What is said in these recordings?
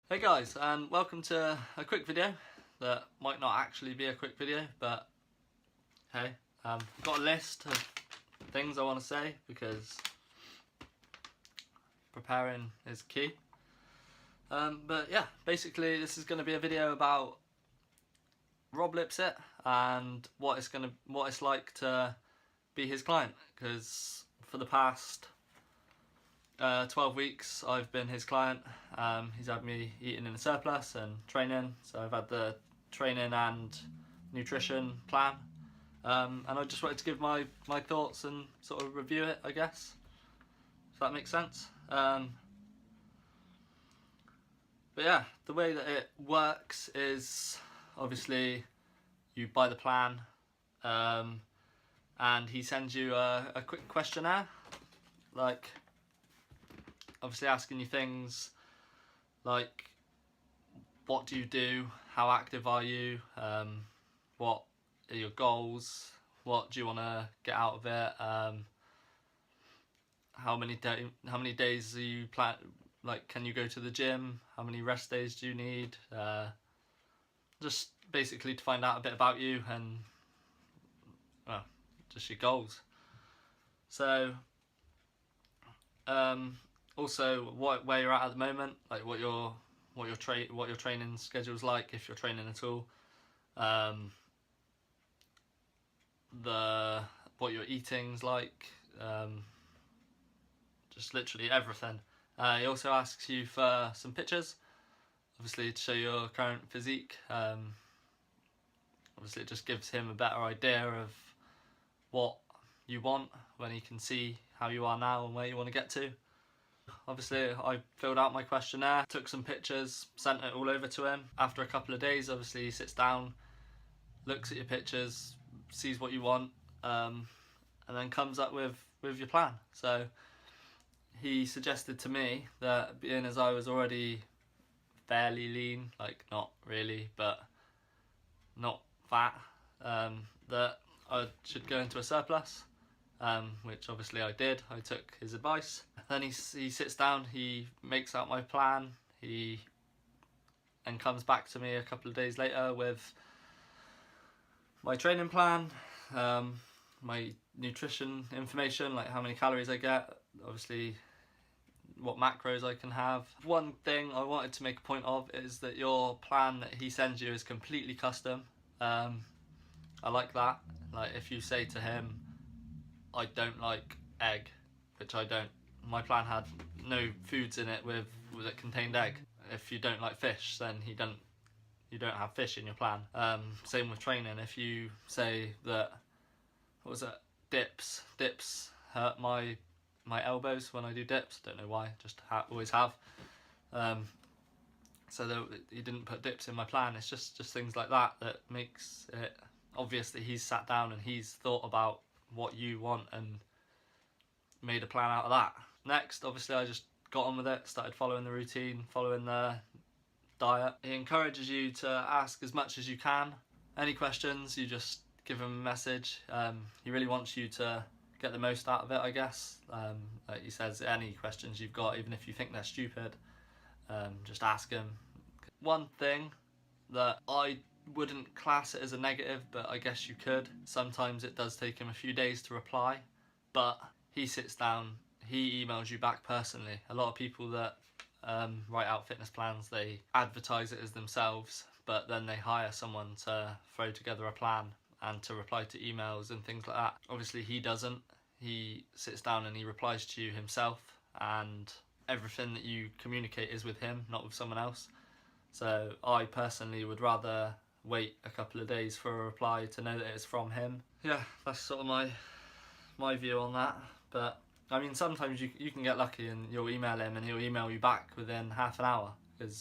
Hey guys, and welcome to a quick video that might not actually be a quick video, but hey, I've got a list of things I want to say because preparing is key. But yeah, basically this is going to be a video about Rob Lipsett and what it's like to be his client, because for the past 12 weeks I've been his client. He's had me eating in a surplus and training, so I've had the training and nutrition plan, and I just wanted to give my thoughts and sort of review it, I guess, if that makes sense. But yeah, the way that it works is obviously you buy the plan, and he sends you a quick questionnaire, like obviously asking you things like what do you do, how active are you, what are your goals, what do you want to get out of it, how many days are you like can you go to the gym, how many rest days do you need, just basically to find out a bit about you and well, just your goals. So also where you're at the moment, like what your training schedule's like, if you're training at all, what your eating's like, just literally everything. He also asks you for some pictures, obviously to show your current physique. Obviously it just gives him a better idea of what you want when he can see how you are now and where you want to get to. Obviously I filled out my questionnaire, took some pictures, sent it all over to him. After a couple of days, obviously he sits down, looks at your pictures, sees what you want, and then comes up with your plan. So he suggested to me that, being as I was already fairly lean, like not really but not fat, that I should go into a surplus, which obviously I did. I took his advice. Then he sits down, he makes out my plan, and comes back to me a couple of days later with my training plan, my nutrition information, like how many calories I get, obviously what macros I can have. One thing I wanted to make a point of is that your plan that he sends you is completely custom. I like that. Like if you say to him, I don't like egg, which I don't, my plan had no foods in it that contained egg. If you don't like fish, then you don't have fish in your plan. Same with training. If you say that, what was it, dips hurt my elbows when I do dips, don't know why, just always have. So that he didn't put dips in my plan. It's just things like that that makes it obvious that he's sat down and he's thought about what you want and made a plan out of that. Next, obviously I just got on with it, started following the routine, following the diet. He encourages you to ask as much as you can. Any questions, you just give him a message. He really wants you to get the most out of it, I guess. Like he says, any questions you've got, even if you think they're stupid, just ask him. One thing that I wouldn't class it as a negative, but I guess you could, sometimes it does take him a few days to reply, but he sits down, he emails you back personally. A lot of people that write out fitness plans, they advertise it as themselves, but then they hire someone to throw together a plan and to reply to emails and things like that. Obviously he doesn't. He sits down and he replies to you himself, and everything that you communicate is with him, not with someone else. So I personally would rather wait a couple of days for a reply to know that it's from him. Yeah, that's sort of my view on that. But I mean, sometimes you can get lucky and you'll email him and he'll email you back within half an hour,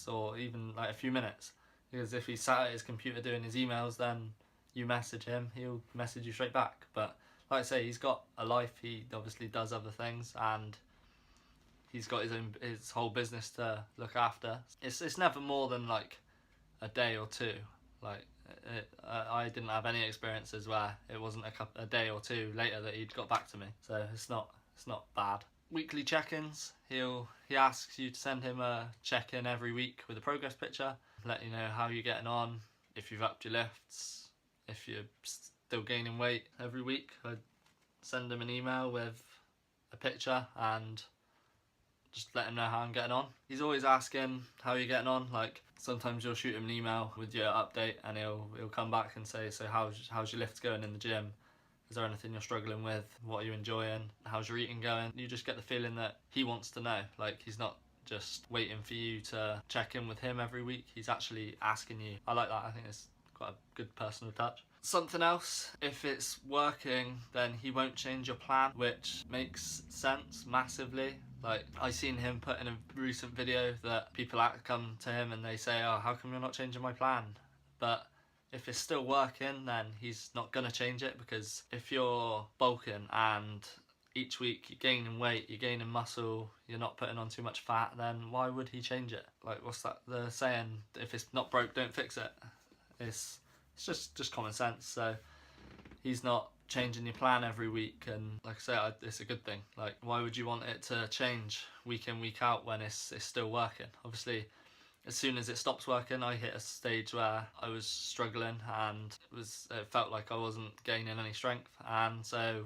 or even like a few minutes. Because if he's sat at his computer doing his emails, then you message him, he'll message you straight back. But like I say, he's got a life, he obviously does other things, and he's got his whole business to look after. It's never more than like a day or two. Like I didn't have any experiences where it wasn't a day or two later that he'd got back to me. So it's not bad. weekly check-ins. He asks you to send him a check-in every week with a progress picture, let you know how you're getting on, if you've upped your lifts, if you're still gaining weight. Every week I send him an email with a picture and just let him know how I'm getting on. He's always asking how you're getting on. Like, sometimes you'll shoot him an email with your update and he'll come back and say, so how's your lifts going in the gym? Is there anything you're struggling with? What are you enjoying? How's your eating going? You just get the feeling that he wants to know. Like, he's not just waiting for you to check in with him every week. He's actually asking you. I like that. I think it's quite a good personal touch. Something else, if it's working, then he won't change your plan, which makes sense massively. Like, I seen him put in a recent video that people come to him and they say, oh, how come you're not changing my plan? But if it's still working, then he's not gonna change it, because if you're bulking and each week you're gaining weight, you're gaining muscle, you're not putting on too much fat, then why would he change it? Like, what's that, the saying, if it's not broke, don't fix it? It's just common sense. So he's not changing your plan every week, and like I say, it's a good thing. Like, why would you want it to change week in, week out when it's still working? Obviously, as soon as it stops working, I hit a stage where I was struggling and it felt like I wasn't gaining any strength, and so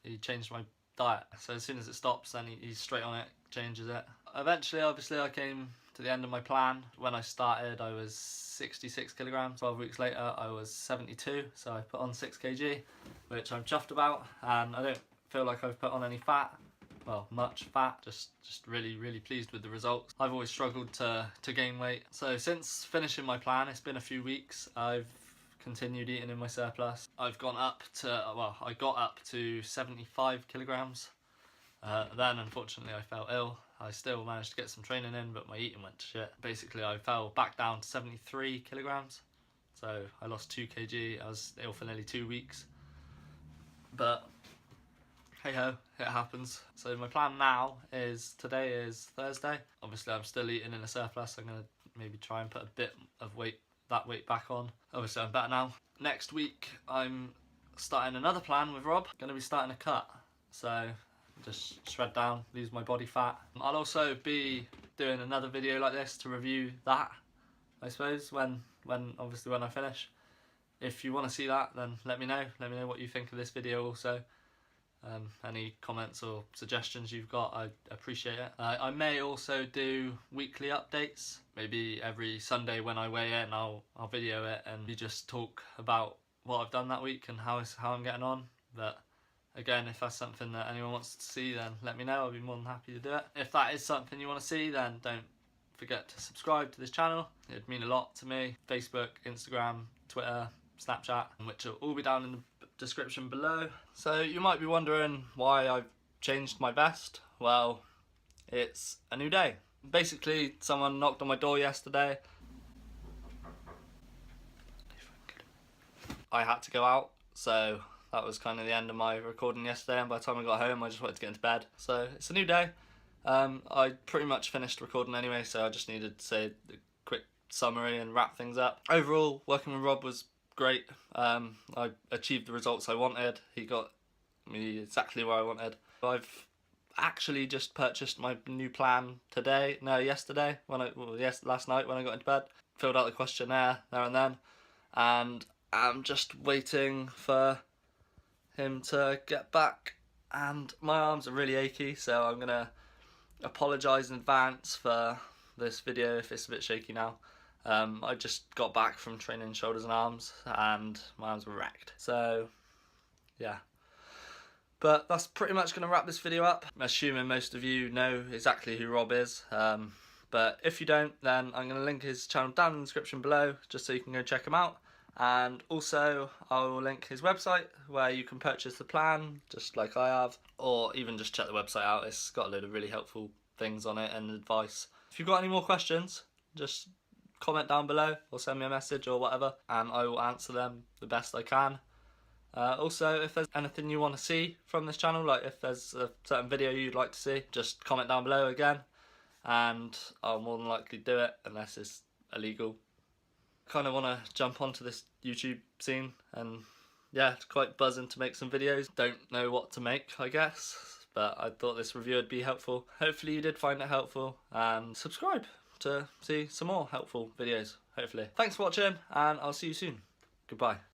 he changed my diet. So as soon as it stops, then he's straight on it, changes it. Eventually, obviously, I came to the end of my plan. When I started, I was 66 kilograms. 12 weeks later, I was 72, so I put on 6 kg, which I'm chuffed about, and I don't feel like I've put on any fat. Well, much fat, just really pleased with the results. I've always struggled to gain weight. So since finishing my plan, it's been a few weeks, I've continued eating in my surplus. I've gone up to, well, I got up to 75 kilograms. Then unfortunately I fell ill. I still managed to get some training in, but my eating went to shit. Basically I fell back down to 73 kilograms. So I lost 2 kg, I was ill for nearly 2 weeks. But hey ho, it happens. So my plan now is, today is Thursday. Obviously I'm still eating in a surplus. I'm gonna maybe try and put a bit of that weight back on. Obviously I'm better now. Next week I'm starting another plan with Rob. Gonna be starting a cut. So just shred down, lose my body fat. I'll also be doing another video like this to review that, I suppose, when I finish. If you want to see that, then let me know what you think of this video also. Any comments or suggestions you've got, I appreciate it. I may also do weekly updates. Maybe every Sunday when I weigh in, I'll video it and you just talk about what I've done that week and how I'm getting on. But again, if that's something that anyone wants to see, then let me know. I'll be more than happy to do it. If that is something you want to see, then don't forget to subscribe to this channel. It'd mean a lot to me. Facebook, Instagram, Twitter, Snapchat, which will all be down in the description below. So you might be wondering why I've changed my vest. Well, it's a new day. Basically, someone knocked on my door yesterday. I had to go out, so that was kind of the end of my recording yesterday, and by the time I got home I just wanted to get into bed. So it's a new day. I pretty much finished recording anyway, so I just needed to say a quick summary and wrap things up. Overall, working with Rob was great. I achieved the results I wanted. He got me exactly where I wanted. I've actually just purchased my new plan yesterday, last night when I got into bed. Filled out the questionnaire there and then, and I'm just waiting for him to get back. And my arms are really achy, so I'm gonna apologise in advance for this video if it's a bit shaky now. I just got back from training shoulders and arms and my arms were wrecked. So yeah, but that's pretty much going to wrap this video up. I'm assuming most of you know exactly who Rob is, but if you don't, then I'm going to link his channel down in the description below just so you can go check him out. And also I will link his website where you can purchase the plan just like I have, or even just check the website out. It's got a load of really helpful things on it and advice. If you've got any more questions, just comment down below or send me a message or whatever, and I will answer them the best I can. Also, if there's anything you want to see from this channel, like if there's a certain video you'd like to see, just comment down below again, and I'll more than likely do it unless it's illegal. Kind of want to jump onto this YouTube scene, and yeah, it's quite buzzing to make some videos. Don't know what to make, I guess, but I thought this review would be helpful. Hopefully you did find it helpful, and subscribe to see some more helpful videos, hopefully. Thanks for watching, and I'll see you soon. Goodbye.